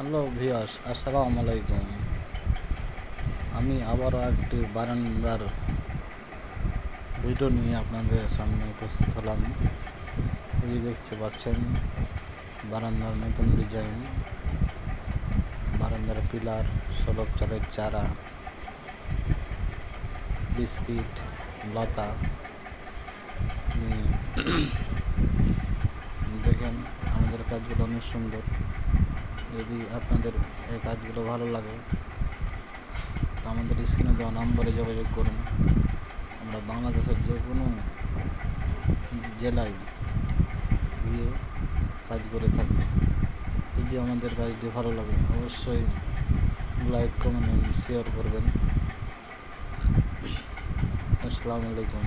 Hello viewers, আসসালামু আলাইকুম। আমি আবারও একটি বারান্দার ভিডিও নিয়ে আপনাদের সামনে উপস্থিত হলাম। এই দেখতে পাচ্ছেন বারান্দার নতুন ডিজাইন, বারান্দার পিলার, সড়ক চালের চারা, বিস্কিট, লতা দেখেন আমাদের কাজগুলো অনেক সুন্দর। যদি আপনাদের এই কাজগুলো ভালো লাগে তো আমাদের স্ক্রিনে দেওয়া নম্বরে যোগাযোগ করুন। আমরা বাংলাদেশের যে কোনো জেলায় গিয়ে কাজ করে থাকি। যদি আমাদের কাজটি ভালো লাগে অবশ্যই লাইক, কমেন্ট, শেয়ার করবেন। আসসালামু আলাইকুম।